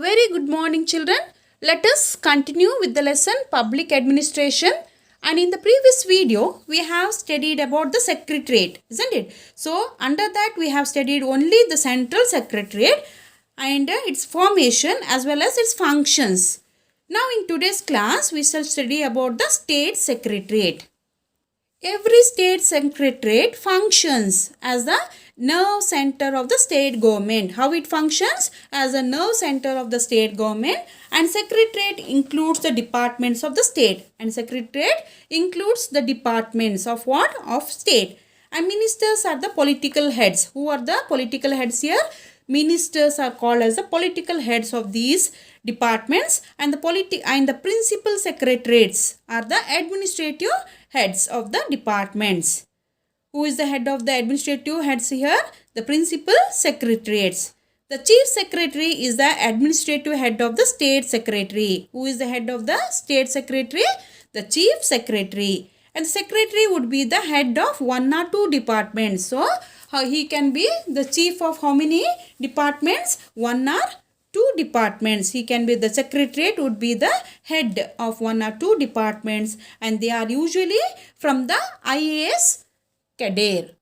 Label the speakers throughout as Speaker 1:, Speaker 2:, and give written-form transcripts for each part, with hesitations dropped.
Speaker 1: very good morning, children. Let us continue with the lesson Public Administration. And in the previous video, we have studied about the Secretariat, isn't it? So, under that, we have studied only the Central Secretariat and its formation as well as its functions. Now, in today's class, we shall study about the State Secretariat. Every state secretariat functions as the nerve center of the state government. How it functions? As a nerve center of the state government, and secretariat includes the departments of the state, and secretariat includes the departments of what? Of state. And ministers are the political heads. Who are the political heads here? Ministers are called as the political heads of these departments, and the principal secretariats are the administrative heads of the departments. Who is the head of the administrative heads here? The principal secretariats. The chief secretary is the administrative head of the state secretary. Who is the head of the state secretary? The chief secretary. And the secretary would be the head of one or two departments. So, he can be the chief of how many departments? One or two departments. He can be the secretariat would be the head of one or two departments, and they are usually from the IAS cadre.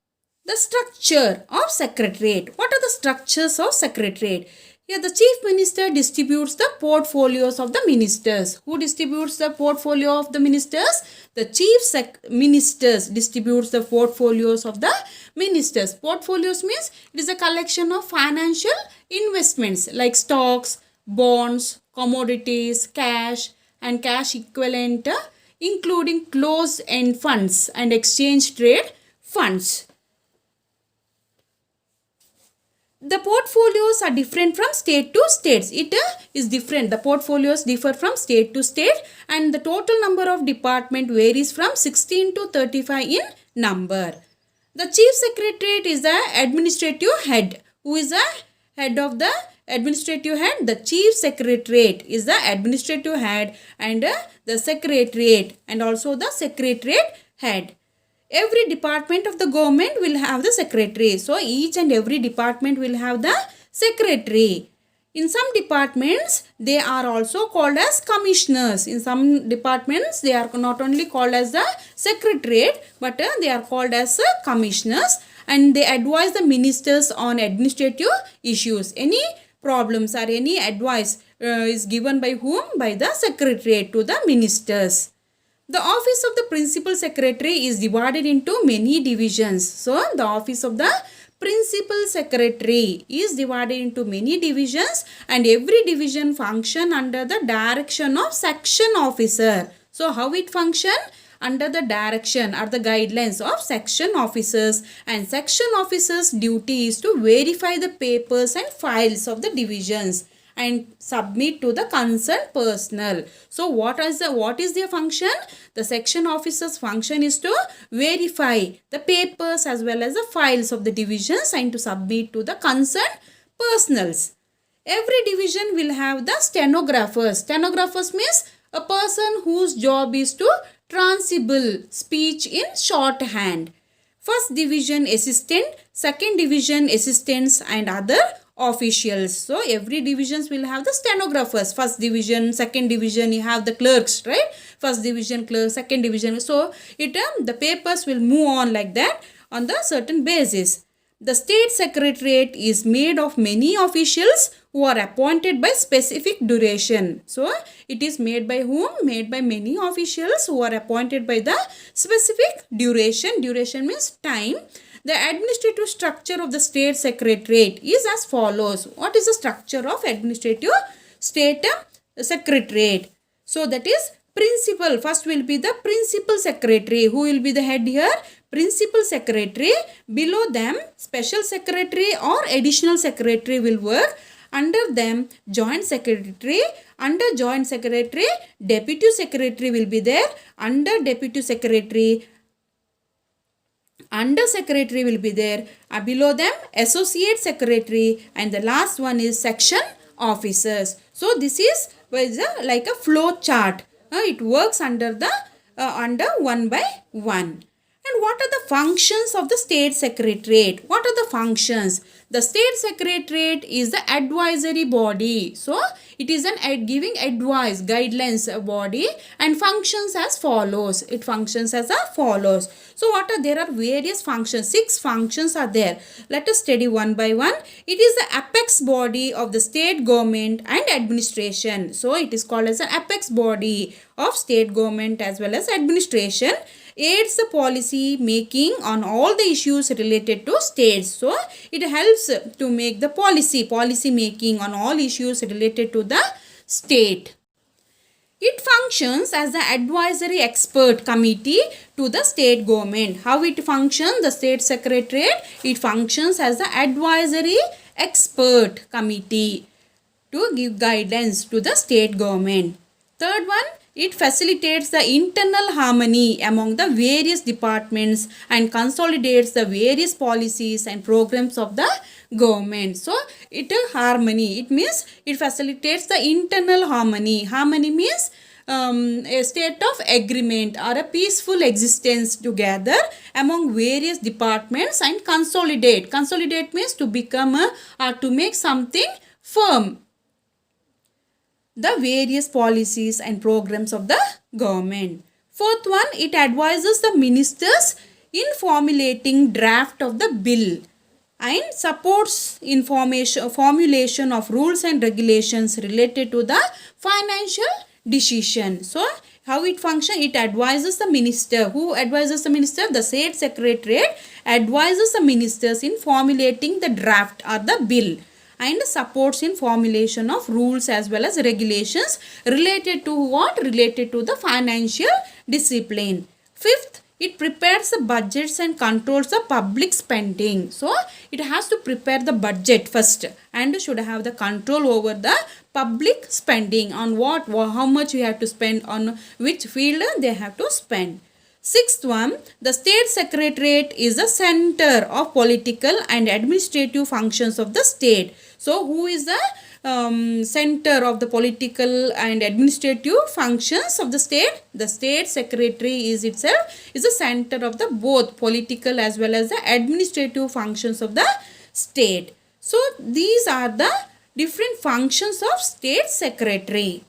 Speaker 1: The structure of secretariat. What are the structures of secretariat? Here the chief minister distributes the portfolios of the ministers. Who distributes the portfolio of the ministers? The chief ministers distributes the portfolios of the ministers. Portfolios means it is a collection of financial investments like stocks, bonds, commodities, cash and cash equivalent, including closed-end funds and exchange trade funds. The portfolios are different from state to states. It is different. The portfolios differ from state to state, and the total number of department varies from 16 to 35 in number. The chief secretariat is the administrative head. Who is the head of the administrative head? The chief secretariat is the administrative head, and the secretariat and also the secretariat head. Every department of the government will have the secretary. So, each and every department will have the secretary. In some departments, they are also called as commissioners. In some departments, they are not only called as the secretariat, but they are called as commissioners, and they advise the ministers on administrative issues. Any problems or any advice is given by whom? By the secretariat to the ministers. The office of the principal secretary is divided into many divisions. So, the office of the principal secretary is divided into many divisions, and every division function under the direction of section officer. So, how it function? Under the direction or the guidelines of section officers, and section officers' duty is to verify the papers and files of the divisions and submit to the concerned personnel. So, what is their function? The section officer's function is to verify the papers as well as the files of the divisions and to submit to the concerned personnels. Every division will have the stenographers. Stenographers means a person whose job is to transcribe speech in shorthand. First division assistant, second division assistants and other officials. So, every divisions will have the stenographers. First division, second division, you have the clerks, right? First division clerk, second division. So, the papers will move on like that on the certain basis. The state secretariat is made of many officials who are appointed by specific duration. So, it is made by whom? Made by many officials who are appointed by the specific duration. Duration means time. The administrative structure of the state secretariat is as follows. What is the structure of administrative state secretariat? So, that is principal. First will be the principal secretary. Who will be the head here? Principal secretary. Below them, special secretary or additional secretary will work. Under them, joint secretary. Under joint secretary, deputy secretary will be there. Under deputy secretary, under secretary will be there. Below them, associate secretary, and the last one is section officers. So, this is like a flow chart. It works under one by one. And what are the functions of the state secretariat? What are the functions? The state secretariat is the advisory body. So it is an giving advice, guidelines body, and functions as follows. It functions as follows. So what are there are various functions. 6 functions are there. Let us study one by one. It is the apex body of the state government and administration. So it is called as an apex body of state government as well as administration. Aids the policy making on all the issues related to states. So it helps to make the policy making on all issues related to the state. It functions as the advisory expert committee to the state government. How it functions? The state secretariat, it functions as the advisory expert committee to give guidance to the state government. Third one, it facilitates the internal harmony among the various departments and consolidates the various policies and programs of the government. So, it harmony. It means it facilitates the internal harmony. Harmony means a state of agreement or a peaceful existence together among various departments and consolidate. Consolidate means to become or to make something firm. The various policies and programs of the government. Fourth one, it advises the ministers in formulating draft of the bill and supports formulation of rules and regulations related to the financial decision. So, how it functions? It advises the minister. Who advises the minister? The state secretariat advises the ministers in formulating the draft or the bill and supports in formulation of rules as well as regulations related to what? Related to the financial discipline. Fifth, it prepares the budgets and controls the public spending. So, it has to prepare the budget first and should have the control over the public spending on what, how much you have to spend on which field they have to spend. Sixth one, the state secretariat is the center of political and administrative functions of the state. So, who is the center of the political and administrative functions of the state? The state secretary is itself is the center of the both political as well as the administrative functions of the state. So, these are the different functions of state secretary.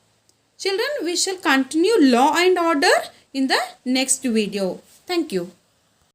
Speaker 1: Children, we shall continue law and order in the next video. Thank you.